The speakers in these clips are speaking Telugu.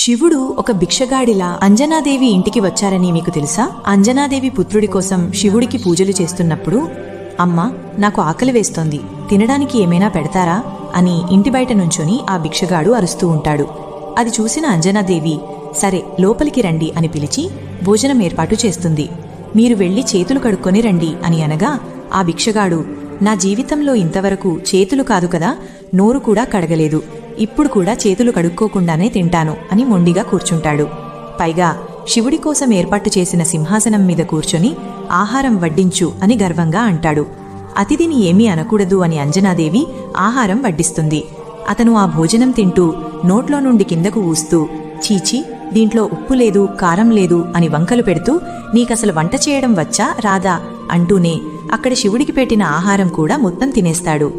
శివుడు ఒక భిక్షగాడిలా అంజనాదేవి ఇంటికి వచ్చారని మీకు తెలుసా? అంజనాదేవి పుత్రుడి కోసం శివుడికి పూజలు చేస్తున్నప్పుడు, అమ్మా, నాకు ఆకలి వేస్తోంది, తినడానికి ఏమైనా పెడతారా అని ఇంటి బయట నుంచొని ఆ భిక్షగాడు అరుస్తూ ఉంటాడు. అది చూసిన అంజనాదేవి, సరే లోపలికి రండి అని పిలిచి భోజనం ఏర్పాటు చేస్తుంది. మీరు వెళ్లి చేతులు కడుక్కొని రండి అని అనగా ఆ భిక్షగాడు, నా జీవితంలో ఇంతవరకు చేతులు కాదు కదా, నోరు కూడా కడగలేదు, ఇప్పుడు కూడా చేతులు కడుక్కోకుండానే తింటాను అని మొండిగా కూర్చుంటాడు. పైగా శివుడి కోసం ఏర్పాటు చేసిన సింహాసనం మీద కూర్చొని ఆహారం వడ్డించు అని గర్వంగా అంటాడు. అతిథిని ఏమీ అనకూడదు అని అంజనాదేవి ఆహారం వడ్డిస్తుంది. అతను ఆ భోజనం తింటూ నోట్లో నుండి కిందకు ఊస్తూ, చీచి, దీంట్లో ఉప్పు లేదు, కారం లేదు అని వంకలు పెడుతూ, నీకసలు వంట చేయడం వచ్చా రాదా అంటూనే అక్కడ శివుడికి పెట్టిన ఆహారం కూడా మొత్తం తినేస్తాడు.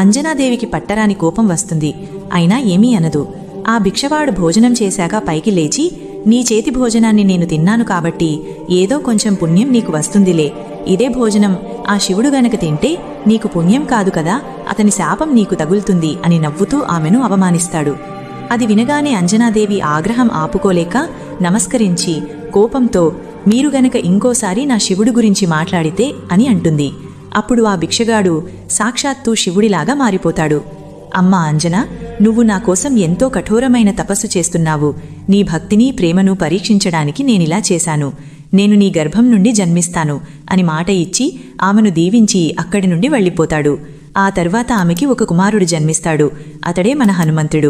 అంజనాదేవికి పట్టరాని కోపం వస్తుంది. అయినా ఏమీ అనదు. ఆ భిక్షవాడు భోజనం చేశాక పైకి లేచి, నీ చేతి భోజనాన్ని నేను తిన్నాను కాబట్టి ఏదో కొంచెం పుణ్యం నీకు వస్తుందిలే, ఇదే భోజనం ఆ శివుడు గనక తింటే నీకు పుణ్యం కాదు కదా, అతని శాపం నీకు తగులుతుంది అని నవ్వుతూ ఆమెను అవమానిస్తాడు. అది వినగానే అంజనాదేవి ఆగ్రహం ఆపుకోలేక నమస్కరించి కోపంతో, మీరు గనక ఇంకోసారి నా శివుడు గురించి మాట్లాడితే అని అంటుంది. అప్పుడు ఆ భిక్షగాడు సాక్షాత్తు శివుడిలాగా మారిపోతాడు. అమ్మా అంజన, నువ్వు నా కోసం ఎంతో కఠోరమైన తపస్సు చేస్తున్నావు. నీ భక్తిని ప్రేమను పరీక్షించడానికి నేనిలా చేశాను. నేను నీ గర్భం నుండి జన్మిస్తాను అని మాట ఇచ్చి ఆమెను దీవించి అక్కడి నుండి వెళ్ళిపోతాడు. ఆ తర్వాత ఆమెకి ఒక కుమారుడు జన్మిస్తాడు. అతడే మన హనుమంతుడు.